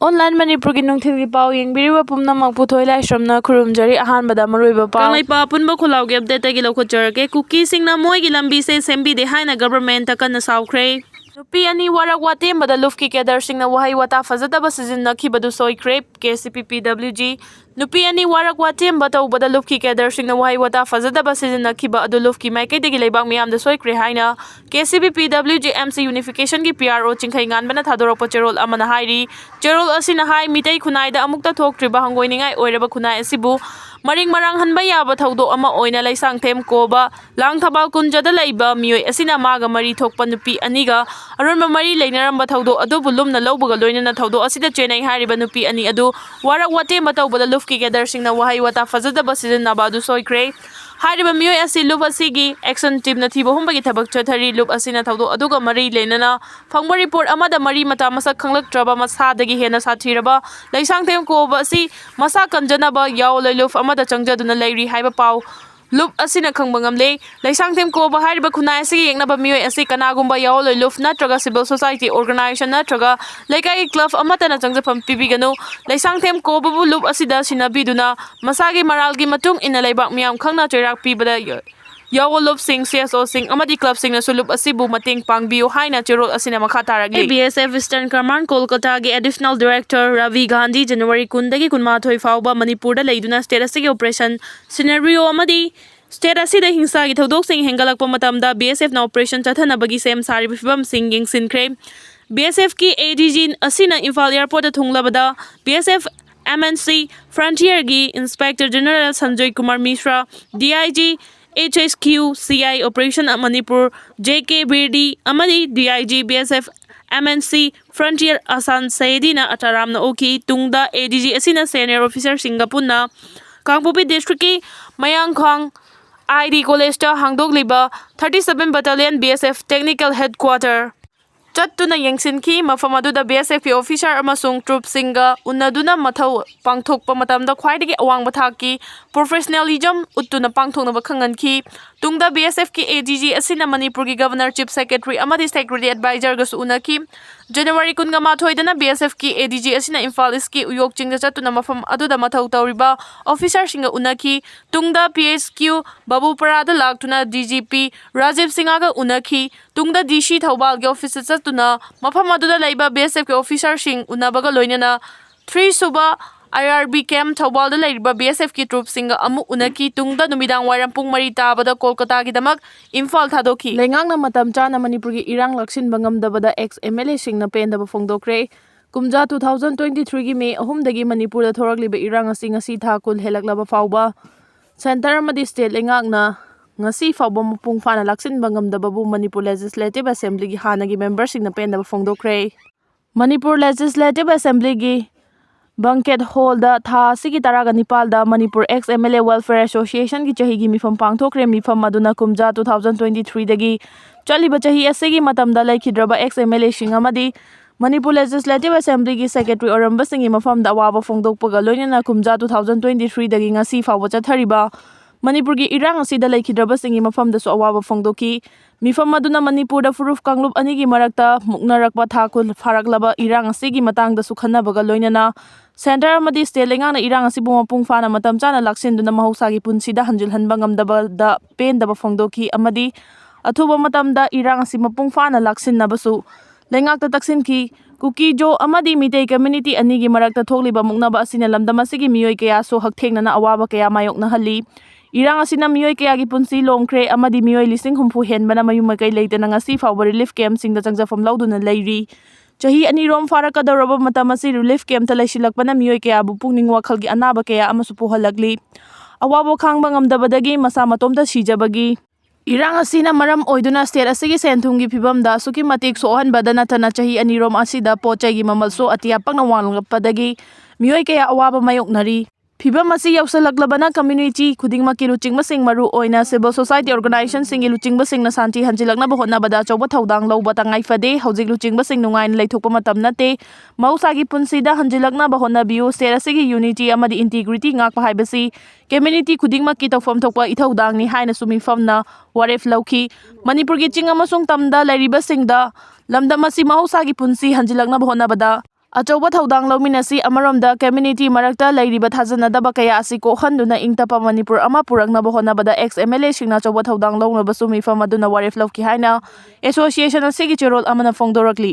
Online Manipur ki nungthil ki pau yengbiriba pumnamak puthoi laisramna khurumjari ahanbada maruiba pau Kanglaipa punba khulaw ge update gi lokhojarke Kukising na moi gi lambi se sembi de haina government ta kana saukhre Nupi ani warak watem bada lufki kedar singna wahai wata fazadaba sizinnakhibadu soikre KCPPWG Nupi ani warak watem bata ubada lufki kedar singna wahai wata fazadaba sizinnakhiba adu lufki maikaidagi leibak miyamda soikre haina KCPPWG MC Unification gi PRO chingkhai nganbana thadorokpa cherol amana hairi cherol asina hai mitai khunaida amukta thoktriba hangoiningai oiraba khunai asibu maring marang hanba yaba thaudo ama oina laisang them koba lang thabal kunjada leiba mioi asina maga mari thokpa nupi aniga aronba mari leinaramba thaudo adu bulumna lowbaga loinana thaudo asida chenai hariba nupi ani adu warak wate matawbada lufki gedar singna wahai wata fazadaba sizinaba adu soikre hariba mioi asi lup asigi action team na thiba humbagi thabak chathari lup asina thaudo aduga mari leinana phangba report amada mari mata masak khanglaktraba masadagi hena sathiraba laisang them koba asi masa kanjanaba yaolai luf amada changjaduna leiri haiba pau lup asina khangba ngamle laisang them ko ba hariba khunai asigi yengnaba mioi asi kanagumba yaoloi luf natraga civil society organization natraga laikai club amata na changjafam pibiganu laisang them ko bu lup asida sinabiduna masagi maralgi matung ina leibak miyam khangna choirak pibada Yawolop sing CSO sing amadi club sing na sulup asibu mating pangbiyo haina cherol asina makhataragi BSF Eastern Command Kolkata gi additional director Ravi Gandhi January 10 kunmathoi fawba Manipur da leiduna state asigi operation scenario amadi state asida hingsa gi thodok sing hengalakpa matamda BSF na operation chathana bagi sem sari bifam sing ging sinkre BSF ki ADG asina Imphal airport da thunglabada BSF MNC Frontier gi Inspector General Sanjoy Kumar Mishra DIG HSQ CI Operation Manipur JK Birdi Amadi DIG BSF MNC Frontier Asan Saidina Ataramna Oki Tungda ADG Asina Senior Officer Singapuna Kangpupi District ki Mayangkhang ID College ta Hangdok liba 37 Battalion BSF Technical Headquarter Chattuna yengsinki mafam aduda BSF officer amasung troop singa unaduna mathau pangthokpa matamda khwaidagi awangba thaki professionalism uttuna pangthoknaba khanganki tungda BSF ki ADG asina Manipur ki governor chief secretary amadi secretary advisor gas unaki January 18 dana BSF ki ADG asina Imphal iski uyok chingda chattuna mafam aduda mathau tawriba officer singa unaki tungda PSQ Babu Parada laktuna DGP Rajiv Singaga unaki tungda DC Thawbal ge officer tuna mafam aduda laiba BSF ke officer sing unabaga loinana 3 suba IRB camp Thawbal da laiba BSF ki troop singa amu unaki tungda numidang wairam pung mari tabada Kolkata gi damak Imphal thadoki lengangna matam chana Manipur gi irang laksin bangam dabada ex MLA singna pendaba phongdokre kumja 2023 gi May 3 dagi Manipur da thorakliba irang asing asi thakul helaklaba fawba center amadi state lengangna ngasi fawba mapung fana laksin bangam dababu Manipur Legislative Assembly gi hanagi member singna pendaba phongdokre Manipur Legislative Assembly gi Banquet Hall da tha sigi taraga Nepal da Manipur ex MLA Welfare Association gi chahi gi mifam pangthokre mifam maduna kumja 2023 dagi chaliba chahi asigi matamda laikhidraba ex MLA singamadi Manipur Legislative Assembly gi secretary oramba singi mafam da waba phongdokpaga loinana kumja 2023 dagi ngasi fawba chathariba Manipur gi irang asida laikhidraba singi mafam da so awaba phongdoki mifam maduna Manipur da furuf kanglup ani gi marakta muknarakpa thakul faraklaba irang asigi matang da sukhannabaga loinana center amadi state lengana irang asibu mapung fana matam chana laksinduna mahausa gi punsida hanjilhanba ngamdaba da pendaba phongdoki amadi athuba matamda irang asi mapung fana laksinnabasu lengakta taksinki Kuki jo amadi mitei community ani gi marakta thokliba muknaba asina lamdam asigi mioi kaya so hakthengnana awaba kaya mayokna halli irang asina mioi kaya gi punsi longkre amadi mioi lising humpu henbana mayumakai leitana ngasi fawba relief camp singda changjafam lauduna leiri chahi ani rom farakadoraba matam asi relief camp ta laisilakpana mioi kaya bu pungning wakhalgi anaba kaya amasu puhalakli awabo khangba ngamdabadagi masa matomta sijabagi irang asina maram oiduna state asigi senthumgi phibamda suki matik sohanbada natana chahi ani rom asida pochai gi mamalso atia pangna wanglappadagi mioi kaya awaba mayoknari phibam asi yausalaklabana community khudingmaki luchingba sing maru oina civil society organization singi luchingba singna santi hanjilakna bahotna bada chawba thaudang lawba tangai fade hojik luchingba sing nungain leithokpa matam nate mausagi punsida hanjilakna bahotna biu state asigi unity amadi integrity ngakpa haibasi community khudingmaki tawfam thokpa ithaudang ni haina sumi famna waref lawki Manipur gi ching amasung tamda lairiba singda lamdam asi mausagi punsi hanjilakna bahotna bada ꯑꯆꯧꯕ ꯊꯧꯗꯥꯡ ꯂꯧꯃꯤꯟꯅꯁꯤ ꯑꯃꯔꯣꯝꯗ community ꯃꯔꯛꯇ ꯂꯩꯔꯤꯕ ꯊꯥꯖꯅꯗꯕ ꯀꯌꯥ ꯑꯁꯤ ꯀꯣꯛꯍꯟꯗꯨꯅ ꯏꯪꯇꯞꯄ ꯃꯅꯤꯄꯨꯔ ꯑꯃ ꯄꯨꯔꯛꯅꯕ ꯍꯣꯠꯅꯕꯗ ꯑꯦꯛꯁ-MLA-ꯁꯤꯡꯅ ꯑꯆꯧꯕ ꯊꯧꯗꯥꯡ ꯂꯧꯅꯕꯁꯨ ꯃꯤꯐꯝ ꯑꯗꯨꯅ ꯋꯥꯔꯦꯞ ꯂꯧꯈꯤ ꯍꯥꯏꯅ ꯑꯦꯁꯣꯁꯤꯌꯦꯁꯟ ꯑꯁꯤꯒꯤ ꯆꯦꯔꯣꯜ ꯑꯃꯅ ꯐꯣꯡꯗꯣꯔꯛꯂꯤ꯫